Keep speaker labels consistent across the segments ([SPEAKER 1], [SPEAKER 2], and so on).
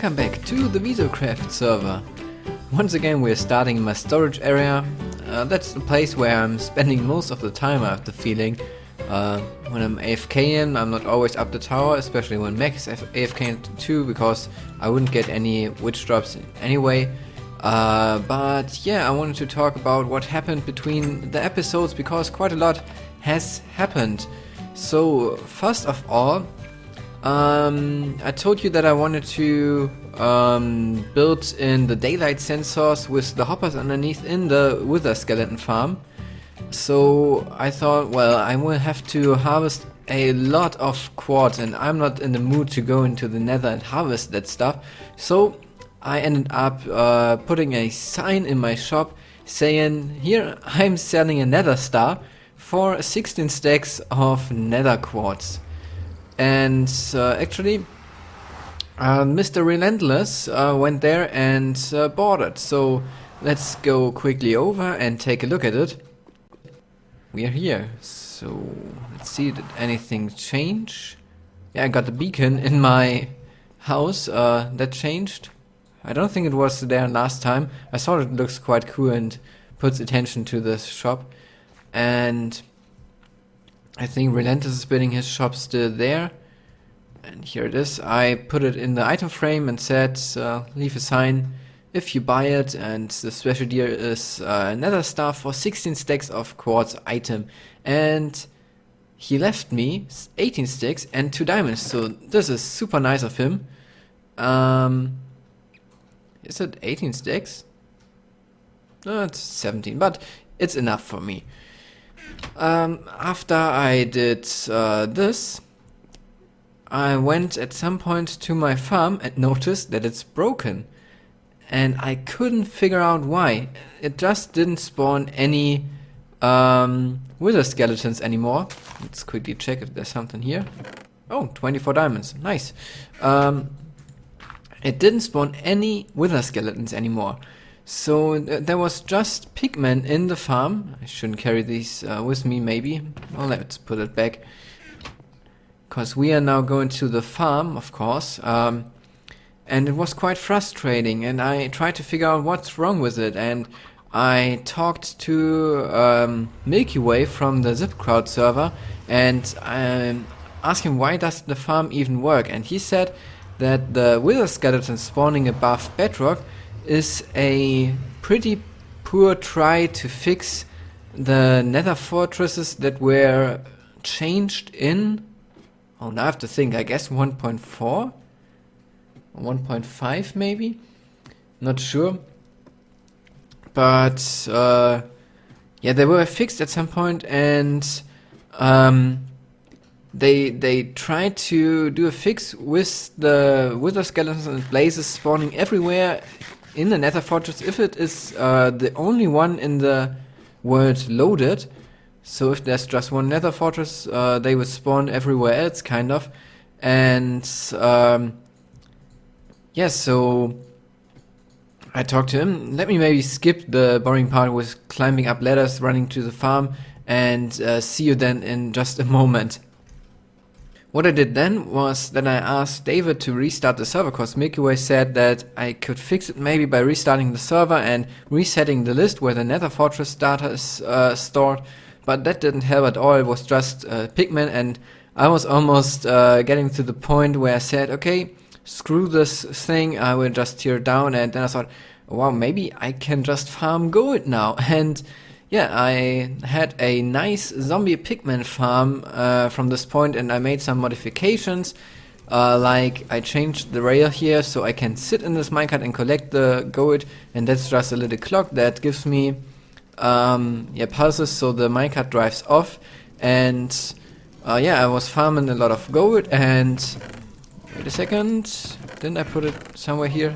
[SPEAKER 1] Welcome back to the VisoCraft server. Once again we're starting in my storage area. That's the place where I'm spending most of the time, I have the feeling. When I'm AFKing, I'm not always up the tower, especially when Mac is AFKing too, because I wouldn't get any witch drops anyway. But yeah, I wanted to talk about what happened between the episodes, because quite a lot has happened. So first of all, I told you that I wanted to build in the daylight sensors with the hoppers underneath in the wither skeleton farm. So I thought, well, I will have to harvest a lot of quartz, and I'm not in the mood to go into the nether and harvest that stuff. So I ended up putting a sign in my shop saying, here I'm selling a nether star for 16 stacks of nether quartz. And actually Mr. Relentless went there and bought it. So let's go quickly over and take a look at it. We are here. So let's see, did anything change? Yeah, I got the beacon in my house. That changed. I don't think it was there last time. I thought it looks quite cool and puts attention to the shop. And I think Relentless is building his shop still there. And here it is. I put it in the item frame and said, leave a sign if you buy it. And the special deal is nether star for 16 stacks of quartz item. And he left me 18 sticks and 2 diamonds. So this is super nice of him. Is it 18 stacks? No, it's 17, but it's enough for me. After I did this, I went at some point to my farm and noticed that it's broken. And I couldn't figure out why. It just didn't spawn any wither skeletons anymore. Let's quickly check if there's something here. Oh, 24 diamonds. Nice. It didn't spawn any wither skeletons anymore. So there was just pigmen in the farm. I shouldn't carry these with me, maybe. Well, let's put it back. Because we are now going to the farm, of course. And it was quite frustrating. And I tried to figure out what's wrong with it. And I talked to Milky Way from the ZipCrowd server. And I asked him, why does the farm even work? And he said that the wither skeleton spawning above bedrock is a pretty poor try to fix the nether fortresses that were changed in, oh, now I have to think, I guess 1.4? 1.5 maybe? Not sure. But yeah, they were fixed at some point, and they tried to do a fix with the wither skeletons and blazes spawning everywhere in the nether fortress, if it is the only one in the world loaded. So if there's just one nether fortress, they would spawn everywhere else, kind of. And yeah, so I talked to him. Let me maybe skip the boring part with climbing up ladders, running to the farm, and see you then in just a moment. What I did then was that I asked David to restart the server, because Milky Way said that I could fix it maybe by restarting the server and resetting the list where the nether fortress data is stored, but that didn't help at all. It was just pigmen, and I was almost getting to the point where I said, okay, screw this thing, I will just tear it down. And then I thought, wow, maybe I can just farm gold now. And yeah, I had a nice zombie pigman farm from this point, and I made some modifications. Like I changed the rail here so I can sit in this minecart and collect the gold, and that's just a little clock that gives me yeah, pulses so the minecart drives off. And yeah, I was farming a lot of gold, and wait a second, didn't I put it somewhere here?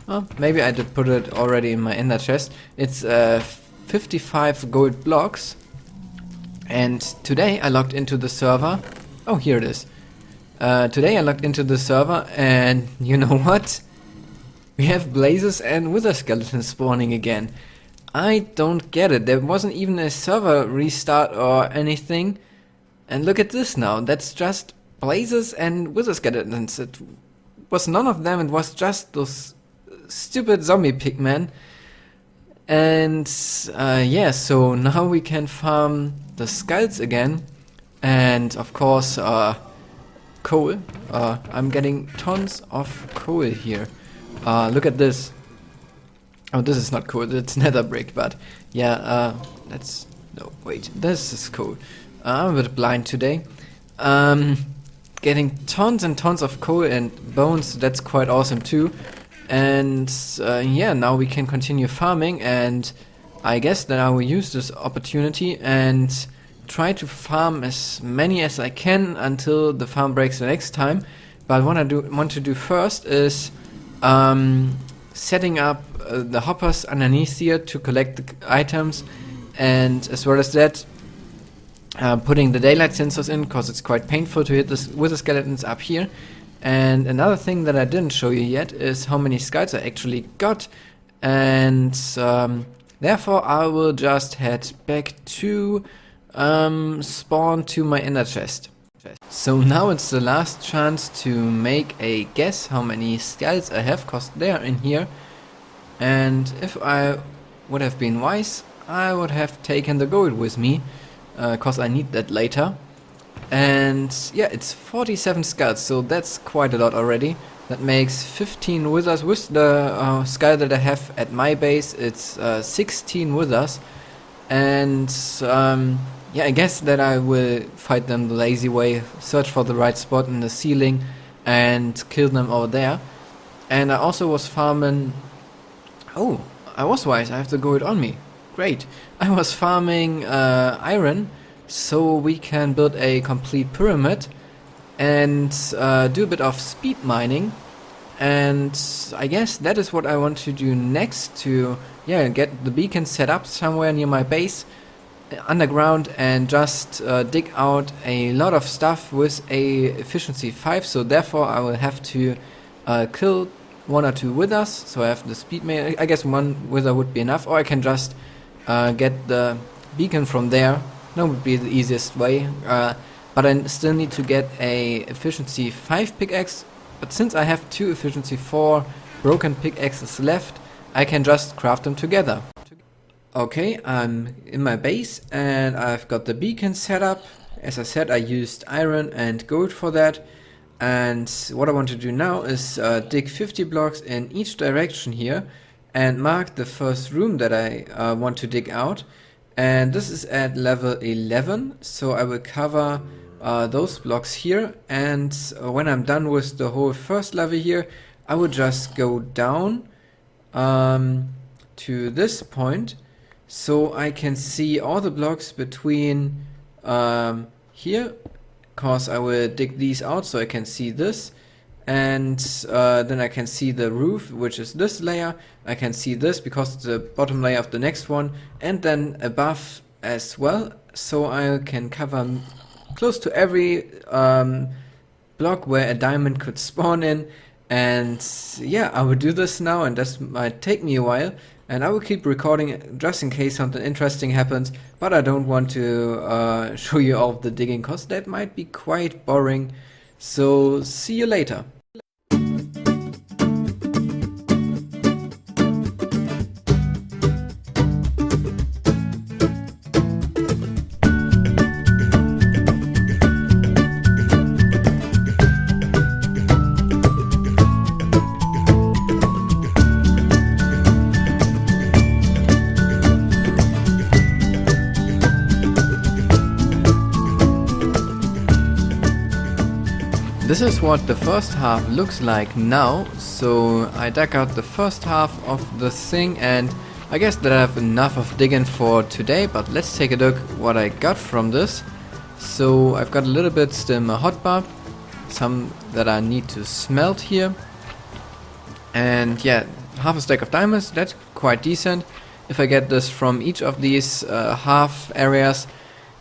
[SPEAKER 1] Oh, maybe I did put it already in my ender chest. It's 55 gold blocks. And today I logged into the server. Oh, here it is. Today I logged into the server, and you know what? We have blazes and wither skeletons spawning again. I don't get it. There wasn't even a server restart or anything. And look at this now. That's just blazes and wither skeletons. was none of them, it was just those stupid zombie pigmen. And yeah, so now we can farm the skulls again, and of course coal. I'm getting tons of coal here. Look at this. Oh, this is not coal, it's nether brick, but yeah, that's... no, wait, this is coal. I'm a bit blind today. Getting tons and tons of coal and bones, that's quite awesome too. And yeah, now we can continue farming, and I guess that I will use this opportunity and try to farm as many as I can until the farm breaks the next time. But what I want to do first is setting up the hoppers underneath here to collect the items, and as well as that putting the daylight sensors in, because it's quite painful to hit this with the skeletons up here. And another thing that I didn't show you yet is how many skulls I actually got, and therefore I will just head back to spawn to my inner chest. So now it's the last chance to make a guess how many skulls I have, cause they are in here. And if I would have been wise, I would have taken the gold with me, cause I need that later. And yeah, it's 47 skulls, so that's quite a lot already. That makes 15 withers. With the skull that I have at my base, it's 16 withers. And yeah, I guess that I will fight them the lazy way, search for the right spot in the ceiling and kill them over there. And I also was farming... oh, I was wise, I have the gold on me. Great. I was farming iron, so we can build a complete pyramid and do a bit of speed mining. And I guess that is what I want to do next, to yeah, get the beacon set up somewhere near my base underground and just dig out a lot of stuff with a efficiency 5. So therefore I will have to kill 1 or 2 withers, so I have the speed mine. I guess 1 wither would be enough, or I can just get the beacon from there. That would be the easiest way, but I still need to get a efficiency 5 pickaxe. But since I have 2 efficiency 4 broken pickaxes left, I can just craft them together. Okay, I'm in my base and I've got the beacon set up. As I said, I used iron and gold for that. And what I want to do now is dig 50 blocks in each direction here and mark the first room that I want to dig out. And this is at level 11, so I will cover those blocks here. And when I'm done with the whole first level here, I will just go down to this point, so I can see all the blocks between here, cause I will dig these out so I can see this. And then I can see the roof, which is this layer. I can see this because it's the bottom layer of the next one, and then above as well, so I can cover close to every block where a diamond could spawn in. And yeah, I will do this now, and this might take me a while, and I will keep recording just in case something interesting happens, but I don't want to show you all of the digging, cause that might be quite boring. So see you later. This is what the first half looks like now. So I dug out the first half of the thing, and I guess that I have enough of digging for today, but let's take a look what I got from this. So I've got a little bit still in my hotbar, some that I need to smelt here, and yeah, half a stack of diamonds, that's quite decent. If I get this from each of these half areas,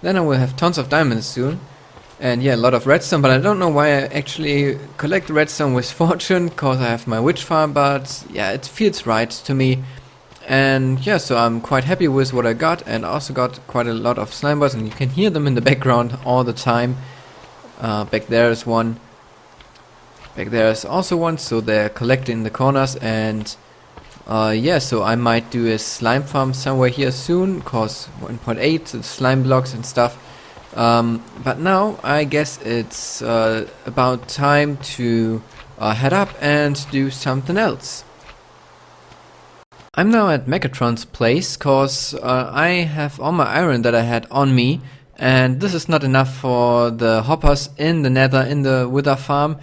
[SPEAKER 1] then I will have tons of diamonds soon. And yeah, a lot of redstone, but I don't know why I actually collect redstone with fortune, cause I have my witch farm, but yeah, it feels right to me. And yeah, so I'm quite happy with what I got, and also got quite a lot of slime balls, and you can hear them in the background all the time. Back there is one. Back there is also one, so they're collected in the corners. And yeah, so I might do a slime farm somewhere here soon, cause 1.8 the slime blocks and stuff. But now I guess it's about time to head up and do something else. I'm now at Megatron's place, cause I have all my iron that I had on me, and this is not enough for the hoppers in the nether, in the wither farm.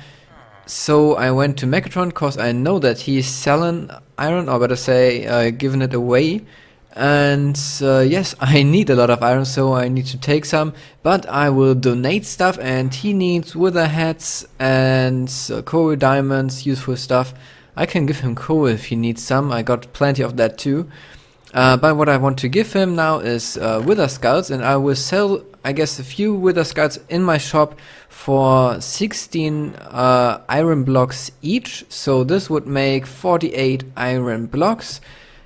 [SPEAKER 1] So I went to Megatron, cause I know that he's selling iron, or better say giving it away. And yes, I need a lot of iron, so I need to take some, but I will donate stuff, and he needs wither heads and coal diamonds, useful stuff. I can give him coal if he needs some, I got plenty of that too. But what I want to give him now is wither skulls, and I will sell, I guess, a few wither skulls in my shop for 16 iron blocks each. So this would make 48 iron blocks.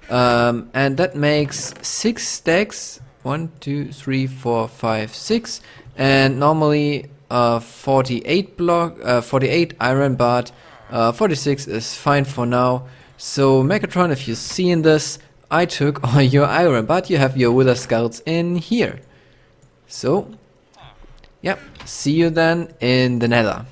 [SPEAKER 1] And that makes 6 stacks. 1, 2, 3, 4, 5, 6. And normally 48 iron, but 46 is fine for now. So Megatron, if you're seeing this, I took all your iron, but you have your wither skulls in here. So, yep, see you then in the nether.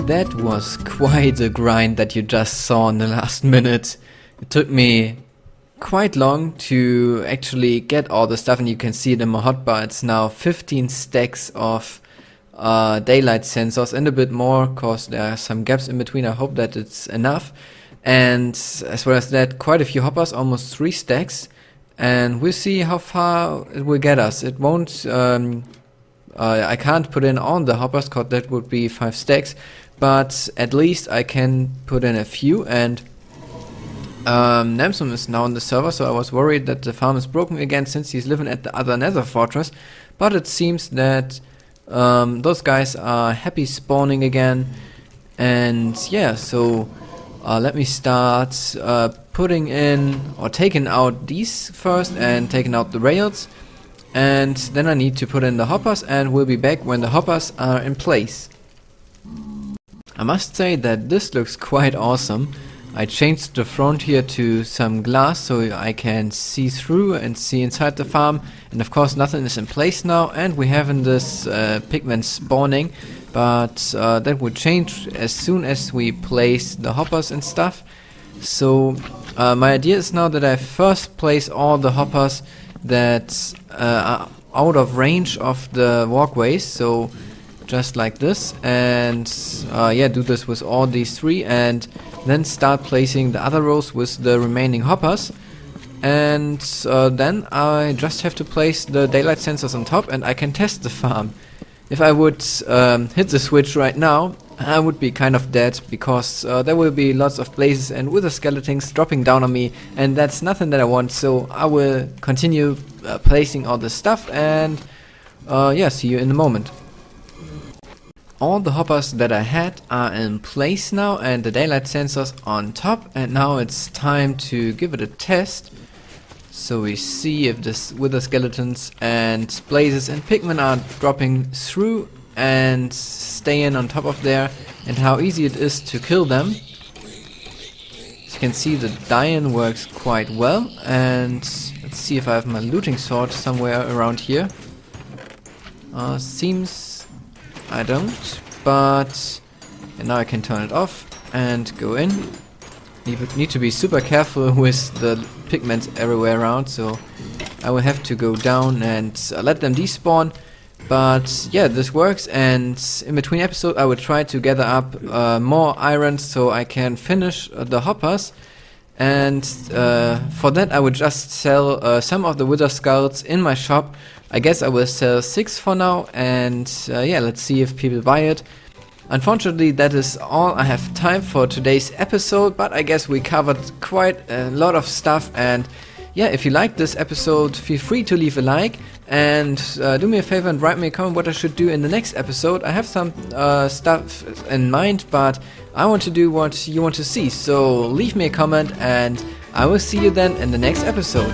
[SPEAKER 1] That was quite a grind that you just saw in the last minute. It took me quite long to actually get all the stuff, and you can see it in my hotbar. It's now 15 stacks of daylight sensors and a bit more, cause there are some gaps in between. I hope that it's enough. And as well as that, quite a few hoppers, almost 3 stacks. And we'll see how far it will get us. It won't... I can't put in all the hoppers, cause that would be 5 stacks. But at least I can put in a few, and Namsum is now on the server, so I was worried that the farm is broken again since he's living at the other nether fortress. But it seems that those guys are happy spawning again. And yeah, so let me start putting in, or taking out these first, and taking out the rails. And then I need to put in the hoppers, and we'll be back when the hoppers are in place. I must say that this looks quite awesome. I changed the front here to some glass so I can see through and see inside the farm. And of course nothing is in place now, and we haven't this pigment spawning. But that will change as soon as we place the hoppers and stuff. So my idea is now that I first place all the hoppers that are out of range of the walkways. So just like this, and yeah, do this with all these 3, and then start placing the other rows with the remaining hoppers. And then I just have to place the daylight sensors on top, and I can test the farm. If I would hit the switch right now, I would be kind of dead, because there will be lots of blazes and wither skeletons dropping down on me, and that's nothing that I want. So I will continue placing all the stuff, and yeah, see you in a moment. all the hoppers that I had are in place now and the daylight sensors on top, and now it's time to give it a test. So we see if this wither skeletons and blazes and pigmen are dropping through and staying on top of there, and how easy it is to kill them. As you can see, the Dian works quite well, and let's see if I have my looting sword somewhere around here. Seems I don't, but now I can turn it off and go in. Need to be super careful with the pigments everywhere around, so I will have to go down and let them despawn. But yeah, this works, and in between episodes I will try to gather up more iron so I can finish the hoppers. And for that I would just sell some of the wither skulls in my shop. I guess I will sell 6 for now, and yeah, let's see if people buy it. Unfortunately, that is all I have time for today's episode, but I guess we covered quite a lot of stuff. And yeah, if you liked this episode, feel free to leave a like, and do me a favor and write me a comment what I should do in the next episode. I have some stuff in mind, but I want to do what you want to see, so leave me a comment and I will see you then in the next episode.